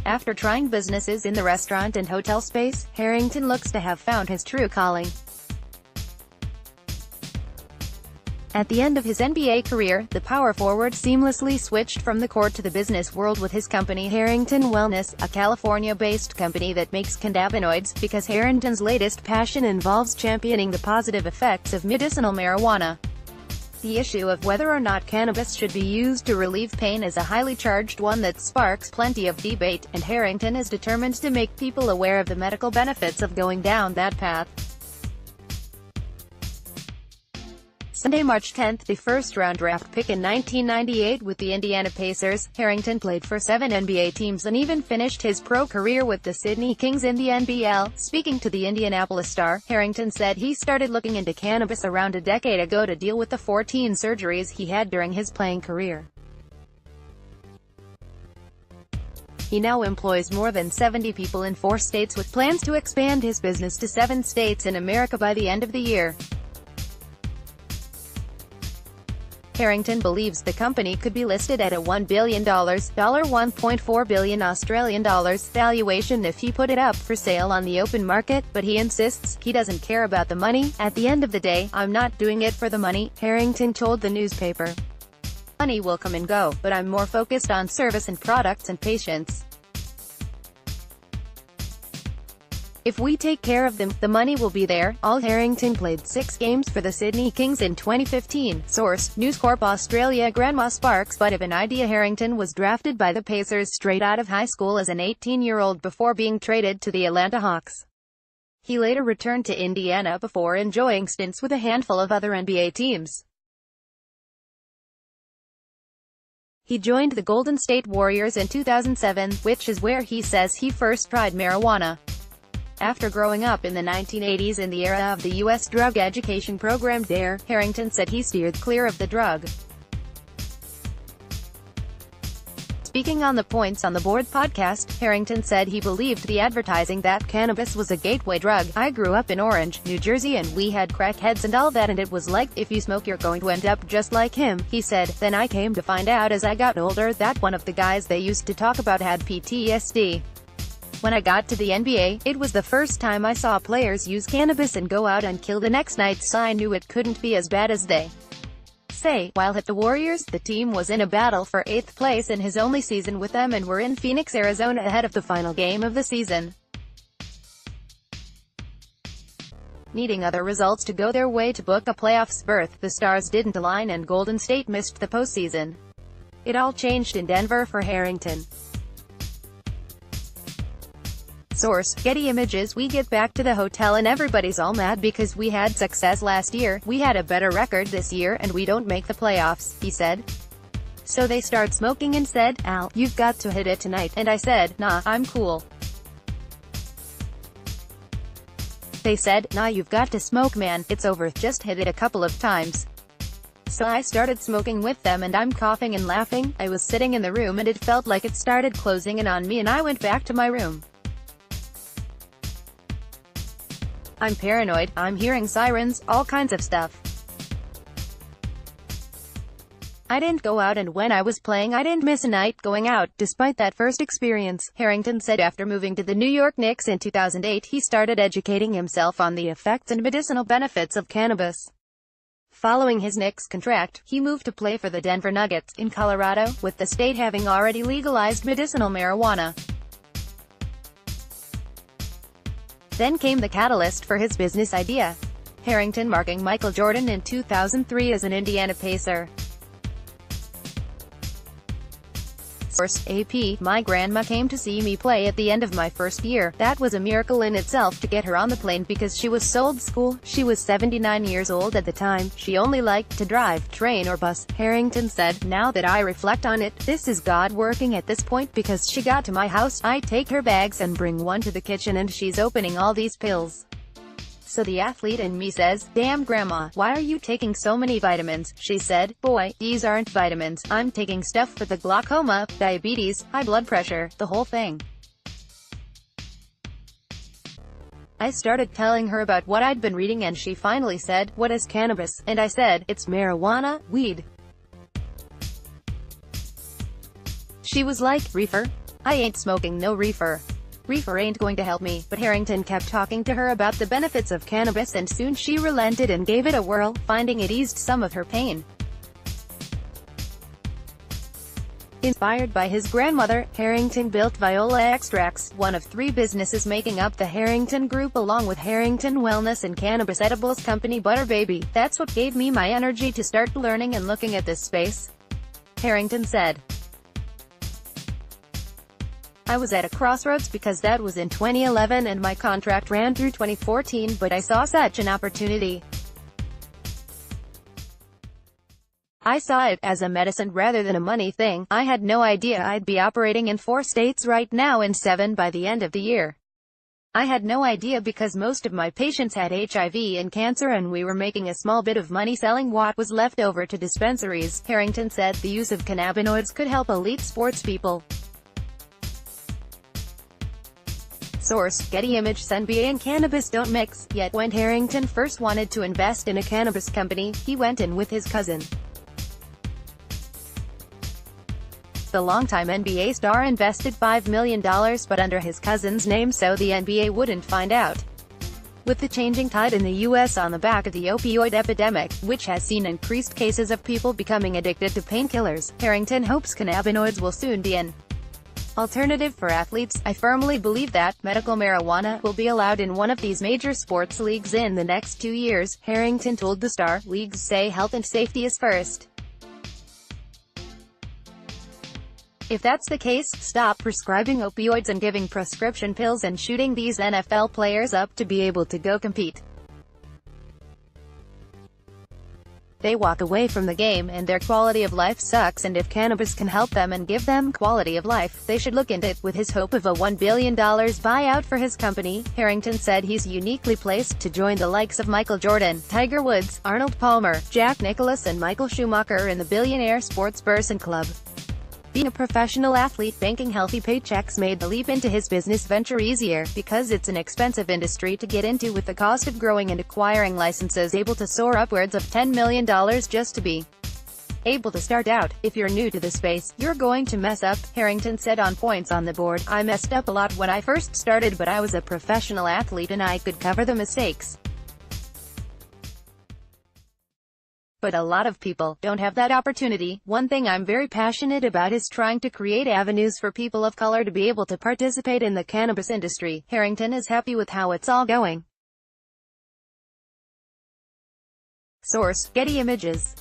After trying businesses in the restaurant and hotel space, Harrington looks to have found his true calling. At the end of his NBA career, the power forward seamlessly switched from the court to the business world with his company Harrington Wellness, a California-based company that makes cannabinoids, because Harrington's latest passion involves championing the positive effects of medicinal marijuana. The issue of whether or not cannabis should be used to relieve pain is a highly charged one that sparks plenty of debate, and Harrington is determined to make people aware of the medical benefits of going down that path. Sunday, March 10, the first-round draft pick in 1998 with the Indiana Pacers, Harrington played for 7 NBA teams and even finished his pro career with the Sydney Kings in the NBL. Speaking to the Indianapolis Star, Harrington said he started looking into cannabis around a decade ago to deal with the 14 surgeries he had during his playing career. He now employs more than 70 people in 4 states with plans to expand his business to 7 states in America by the end of the year. Harrington believes the company could be listed at a $1 billion (1.4 billion Australian dollars) valuation if he put it up for sale on the open market, but he insists he doesn't care about the money. "At the end of the day, I'm not doing it for the money," Harrington told the newspaper. "Money will come and go, but I'm more focused on service and products and patients. If we take care of them, the money will be there." All Harrington played 6 games for the Sydney Kings in 2015. Source: News Corp Australia. Grandma sparks but of an idea. Harrington was drafted by the Pacers straight out of high school as an 18-year-old before being traded to the Atlanta Hawks. He later returned to Indiana before enjoying stints with a handful of other NBA teams. He joined the Golden State Warriors in 2007, which is where he says he first tried marijuana. After growing up in the 1980s in the era of the U.S. drug education program DARE, Harrington said he steered clear of the drug. Speaking on the Points on the Board podcast, Harrington said he believed the advertising that cannabis was a gateway drug. "I grew up in Orange, New Jersey, and we had crackheads and all that, and it was like, if you smoke you're going to end up just like him," he said. "Then I came to find out as I got older that one of the guys they used to talk about had PTSD. When I got to the NBA, it was the first time I saw players use cannabis and go out and kill the next night, so I knew it couldn't be as bad as they say." While at the Warriors, the team was in a battle for 8th place in his only season with them and were in Phoenix, Arizona ahead of the final game of the season. Needing other results to go their way to book a playoffs berth, the stars didn't align and Golden State missed the postseason. It all changed in Denver for Harrington. Source: Getty Images. "We get back to the hotel and everybody's all mad because we had success last year, we had a better record this year, and we don't make the playoffs," he said. "So they start smoking and said, 'Al, you've got to hit it tonight,' and I said, 'Nah, I'm cool.' They said, 'Nah, you've got to smoke, man, it's over, just hit it a couple of times.' So I started smoking with them and I'm coughing and laughing. I was sitting in the room and it felt like it started closing in on me and I went back to my room. I'm paranoid, I'm hearing sirens, all kinds of stuff. I didn't go out, and when I was playing I didn't miss a night going out, despite that first experience," Harrington said. After moving to the New York Knicks in 2008, he started educating himself on the effects and medicinal benefits of cannabis. Following his Knicks contract, he moved to play for the Denver Nuggets, in Colorado, with the state having already legalized medicinal marijuana. Then came the catalyst for his business idea. Harrington marking Michael Jordan in 2003 as an Indiana Pacer. Source: AP. "My grandma came to see me play at the end of my first year. That was a miracle in itself to get her on the plane because she was so old school. She was 79 years old at the time. She only liked to drive, train or bus," Harrington said. "Now that I reflect on it, this is God working at this point because she got to my house, I take her bags and bring one to the kitchen and she's opening all these pills. So the athlete in me says, 'Damn grandma, why are you taking so many vitamins?' She said, 'Boy, these aren't vitamins, I'm taking stuff for the glaucoma, diabetes, high blood pressure, the whole thing.' I started telling her about what I'd been reading and she finally said, 'What is cannabis?' And I said, 'It's marijuana, weed.' She was like, 'Reefer?' I ain't smoking no reefer. Reefer ain't going to help me, but Harrington kept talking to her about the benefits of cannabis and soon she relented and gave it a whirl, finding it eased some of her pain. Inspired by his grandmother, Harrington built Viola Extracts, one of 3 businesses making up the Harrington Group along with Harrington Wellness and cannabis edibles company Butter Baby. That's what gave me my energy to start learning and looking at this space, Harrington said. I was at a crossroads because that was in 2011 and my contract ran through 2014, but I saw such an opportunity. I saw it as a medicine rather than a money thing. I had no idea I'd be operating in 4 states right now and 7 by the end of the year. I had no idea because most of my patients had HIV and cancer and we were making a small bit of money selling what was left over to dispensaries. Harrington said the use of cannabinoids could help elite sports people. Source: Getty Images. NBA and cannabis don't mix, yet when Harrington first wanted to invest in a cannabis company, he went in with his cousin. The longtime NBA star invested $5 million but under his cousin's name so the NBA wouldn't find out. With the changing tide in the U.S. on the back of the opioid epidemic, which has seen increased cases of people becoming addicted to painkillers, Harrington hopes cannabinoids will soon be an alternative for athletes. I firmly believe that medical marijuana will be allowed in one of these major sports leagues in the next 2 years, Harrington told the Star. Leagues say health and safety is first. If that's the case, stop prescribing opioids and giving prescription pills and shooting these NFL players up to be able to go compete. They walk away from the game and their quality of life sucks, and if cannabis can help them and give them quality of life, they should look into it. With his hope of a $1 billion buyout for his company, Harrington said he's uniquely placed to join the likes of Michael Jordan, Tiger Woods, Arnold Palmer, Jack Nicklaus and Michael Schumacher in the billionaire sports person club. Being a professional athlete, banking healthy paychecks made the leap into his business venture easier, because it's an expensive industry to get into with the cost of growing and acquiring licenses able to soar upwards of $10 million just to be able to start out. If you're new to the space, you're going to mess up, Harrington said on Points on the Board. I messed up a lot when I first started, but I was a professional athlete and I could cover the mistakes. But a lot of people don't have that opportunity. One thing I'm very passionate about is trying to create avenues for people of color to be able to participate in the cannabis industry. Harrington is happy with how it's all going. Source: Getty Images.